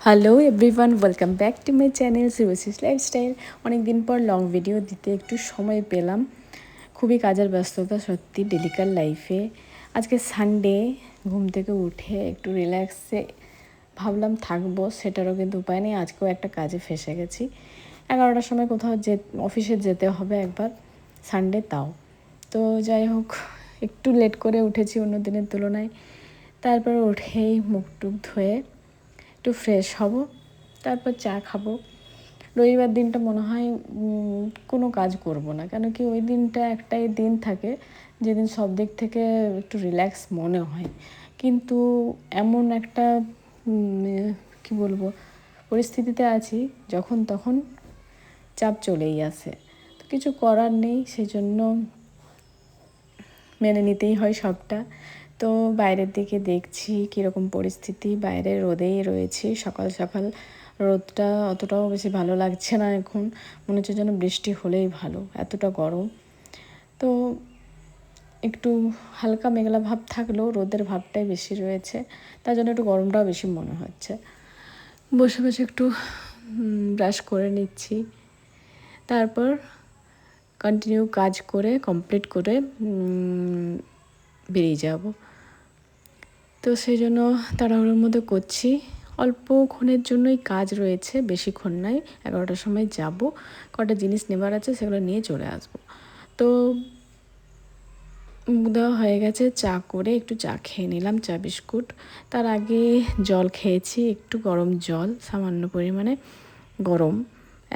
Hello everyone, welcome back to my channel Shubhashis lifestyle. অনেক দিন পর লং ভিডিও দিতে একটু সময় পেলাম। খুবই কাজের ব্যস্ততা সত্যি ডেলিকার লাইফে। আজকে সানডে, ঘুম থেকে উঠে একটু রিল্যাক্সে ভাবলাম থাকবো, সেটারও কিন্তু উপায় নেই। আজকেও একটা কাজে ফেসে গেছি। 11টার সময় কোথাও অফিসে যেতে হবে একবার, সানডে তাও। তো যাই হোক, একটু লেট করে উঠেছি অন্য দিনের তুলনায়। তারপর উঠেই মুখ টুক ধুয়ে একটু ফ্রেশ হব, তারপর চা খাবো। রবিবার দিনটা মনে হয় কোনো কাজ করব না, কেন কি ওই দিনটা একটাই দিন থাকে যেদিন সব দিক থেকে একটু রিল্যাক্স মনে হয়। কিন্তু এমন একটা কি বলবো পরিস্থিতিতে আছি, যখন তখন চাপ চলেই আসে। তো কিছু করার নেই, সেই জন্য মেনে নিতেই হয় সবটা। তো বাইরের দিকে দেখছি কীরকম পরিস্থিতি, বাইরে রোদেই রয়েছি। সকাল সকাল রোদটা অতটাও বেশি ভালো লাগছে না এখন, মনে হচ্ছে যেন বৃষ্টি হলেই ভালো, এতটা গরম। তো একটু হালকা মেঘলা ভাব থাকলেও রোদের ভাবটাই বেশি রয়েছে, তার জন্য একটু গরমটাও বেশি মনে হচ্ছে। বসে বসে একটু ব্রাশ করে নিচ্ছি, তারপর কন্টিনিউ কাজ করে কমপ্লিট করে বেরিয়ে যাব। তো সেই জন্য তাড়াহুড়োর মধ্যে করছি। অল্পক্ষণের জন্যই কাজ রয়েছে, বেশিক্ষণ নাই। 11টার সময় যাব, কটা জিনিস নেবার আছে সেগুলো নিয়ে চলে আসব। তো দেওয়া হয়ে গেছে, চা করে একটু চা খেয়ে নিলাম, চা বিস্কুট। তার আগে জল খেয়েছি, একটু গরম জল, সামান্য পরিমাণে গরম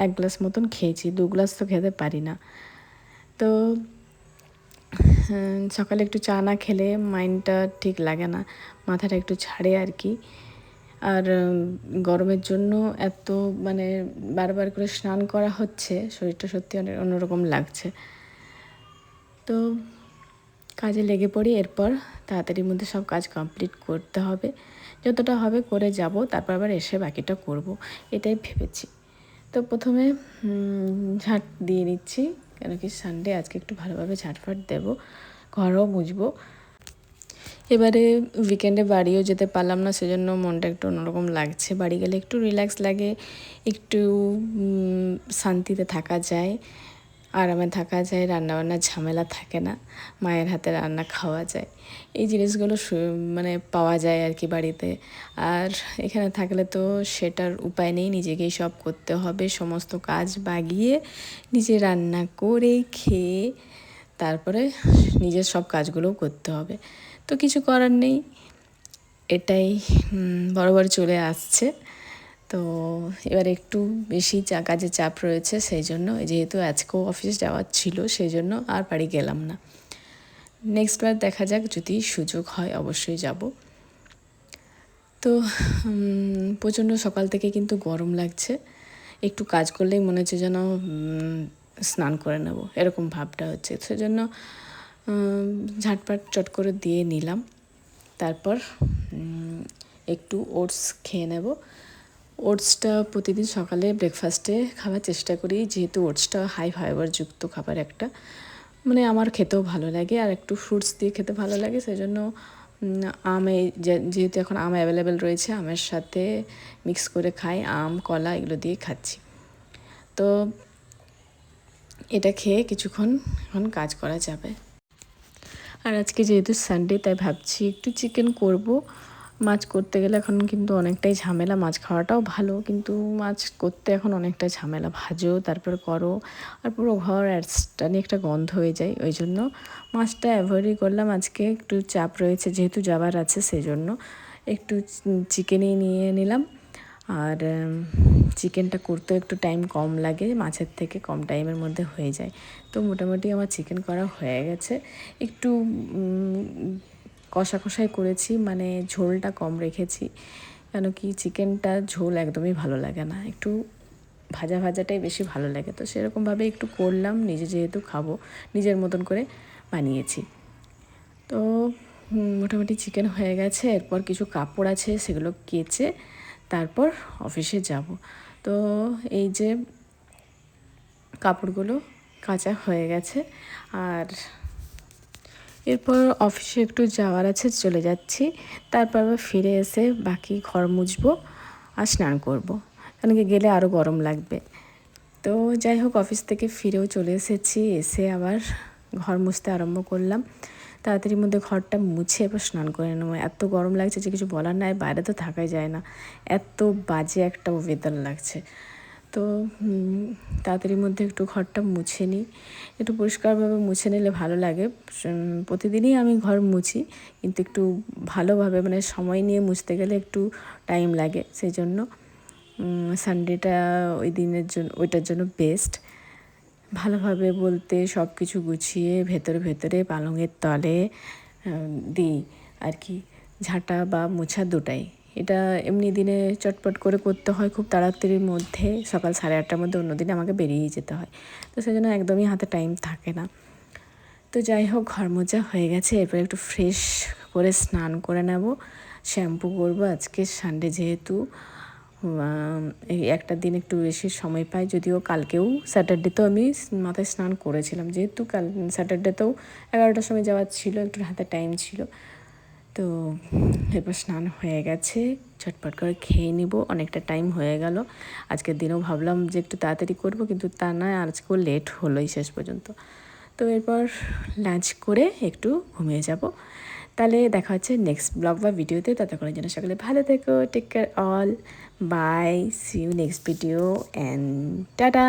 1 গ্লাস মতন খেয়েছি। 2 গ্লাস তো খেতে পারি না। তো সকালে একটু চা না খেলে মাইন্ডটা ঠিক লাগে না, মাথাটা একটু ছাড়ে আর কি। আর গরমের জন্য এত বারবার করে স্নান করা হচ্ছে, শরীরটা সত্যি অনেক অন্যরকম লাগছে। তো কাজে লেগে পড়ি, এরপর তাড়াতাড়ির মধ্যে সব কাজ কমপ্লিট করতে হবে, যতটা হবে করে যাব, তারপর আবার এসে বাকিটা করব, এটাই ভেবেছি। তো প্রথমে ঝাঁট দিয়ে নিচ্ছি, কেন কি সানডে আজকে একটু ভালোভাবে ঝাঁটফাট দেবো, ঘরও মুছবো। এবারে উইকেন্ডে বাড়িও যেতে পারলাম না, সেজন্য মনটা একটু অন্যরকম লাগছে। বাড়ি গেলে একটু রিল্যাক্স লাগে, একটু শান্তিতে থাকা যায়, আরামে থাকা যায়, রান্নাবান্নার ঝামেলা থাকে না, মায়ের হাতে রান্না খাওয়া যায়, এই জিনিসগুলো পাওয়া যায় আর কি বাড়িতে। আর এখানে থাকলে তো সেটার উপায় নেই, নিজেকেই সব করতে হবে, সমস্ত কাজ বাগিয়ে নিজে রান্না করে খেয়ে তারপরে নিজের সব কাজগুলোও করতে হবে। তো কিছু করার নেই, এটাই বরাবর চলে আসছে। তো এবার একটু বেশি কাজের চাপ রয়েছে, সেই জন্য যেহেতু আজকেও অফিস যাওয়ার ছিল, সেই জন্য আর বাড়ি গেলাম না। নেক্সট বার দেখা যাক, যদি সুযোগ হয় অবশ্যই যাব। তো প্রচণ্ড সকাল থেকে কিন্তু গরম লাগছে, একটু কাজ করলেই মনে হচ্ছে যেন স্নান করে নেব, এরকম ভাবটা হচ্ছে। সেজন্য ঝাঁটপাট চট করে দিয়ে নিলাম, তারপর একটু ওটস খেয়ে নেব। ওটসটা প্রতিদিন সকালে ব্রেকফাস্টে খাওয়ার চেষ্টা করি, যেহেতু ওটসটা হাই ফাইবারযুক্ত খাবার একটা, আমার খেতেও ভালো লাগে, আর একটু ফ্রুটস দিয়ে খেতে ভালো লাগে। সেই জন্য যেহেতু এখন আম অ্যাভেলেবেল রয়েছে, আমের সাথে মিক্স করে খাই, আম কলা এগুলো দিয়ে খাচ্ছি। তো এটা খেয়ে কিছুক্ষণ এখন কাজ করা যাবে। আর আজকে যেহেতু সানডে, তাই ভাবছি একটু চিকেন করব। মাছ করতে গেলে এখন কিন্তু অনেকটাই ঝামেলা, মাছ খাওয়াটাও ভালো, কিন্তু মাছ করতে এখন অনেকটা ঝামেলা, ভাজো তারপর করো, আর পুরো ঘর অ্যাডসটা নিয়ে একটা গন্ধ হয়ে যায়। ওই জন্য মাছটা অ্যাভয়েডই করলাম। আজকে একটু চাপ রয়েছে, যেহেতু যাবার আছে, সেই জন্য একটু চিকেনই নিয়ে নিলাম। আর চিকেনটা করতে একটু টাইম কম লাগে, মাছের থেকে কম টাইমের মধ্যে হয়ে যায়। তো মোটামুটি আমার চিকেন করা হয়ে গেছে। একটু কষা কষাই করেছি, ঝোলটা কম রেখেছি, কেন কি চিকেনটা ঝোল একদমই ভালো লাগে না, একটু ভাজা ভাজাটাই বেশি ভালো লাগে। তো সেরকমভাবে একটু করলাম, নিজে যেহেতু খাবো, নিজের মতন করে বানিয়েছি। তো মোটামুটি চিকেন হয়ে গেছে, এরপর কিছু কাপড় আছে, সেগুলো কেচে তারপর অফিসে যাব। তো এই যে কাপড়গুলো কাচা হয়ে গেছে, আর এরপর অফিসে একটু যাওয়ার আছে, চলে যাচ্ছি। তারপর আবার ফিরে এসে বাকি ঘর মুছবো, আর স্নান করব, কারণ কি গেলে আরও গরম লাগবে। তো যাই হোক, অফিস থেকে ফিরেও চলে এসেছি, এসে আবার ঘর মুছতে আরম্ভ করলাম। তাড়াতাড়ির মধ্যে ঘরটা মুছে এবার স্নান করে নেবো। এত গরম লাগছে যে কিছু বলার নাই, বাইরে তো থাকাই যায় না, এত বাজে একটা ওয়েদার লাগছে। তো তাড়াতাড়ির মধ্যে একটু ঘরটা মুছে নিই, একটু পরিষ্কারভাবে মুছে নিলে ভালো লাগে। প্রতিদিনই আমি ঘর মুছি, কিন্তু একটু ভালোভাবে মানে সময় নিয়ে মুছতে গেলে একটু টাইম লাগে, সেই জন্য সানডেটা ওই দিনের জন্য, ওইটার জন্য বেস্ট। ভালোভাবে বলতে সব কিছু গুছিয়ে ভেতরে ভেতরে পালঙের তলে দিই আর কি, ঝাঁটা বা মোছা দুটাই। এটা এমনি দিনে চটপট করে করতে হয় খুব তাড়াতাড়ির মধ্যে, সকাল 8:30টার মধ্যে, অন্য দিনে আমাকে বেরিয়েই যেতে হয়, তো সেই জন্য একদমই হাতে টাইম থাকে না। তো যাই হোক, ঘর মোছা হয়ে গেছে, এরপর একটু ফ্রেশ করে স্নান করে নেব, শ্যাম্পু করবো। আজকে সানডে যেহেতু এই একটা দিন একটু বেশি সময় পাই, যদিও কালকেও স্যাটারডেতেও আমি মাথায় স্নান করেছিলাম, যেহেতু কাল স্যাটারডেতেও 11টার সময় যাওয়ার ছিল, একটু হাতে টাইম ছিল। তো এরপর স্নান হয়ে গেছে, ঝটপট করে খেয়ে নিব, অনেকটা টাইম হয়ে গেল। আজকের দিনেও ভাবলাম যে একটু তাড়াতাড়ি করব, কিন্তু তা নয়, আজকেও লেট হলোই শেষ পর্যন্ত। তো এরপর লাঞ্চ করে একটু ঘুমিয়ে যাব। তাহলে দেখা হচ্ছে নেক্সট ব্লগ বা ভিডিওতে, ততক্ষণের জন্য সকলে ভালো থেকো, take care all, bye, see you next video and tata.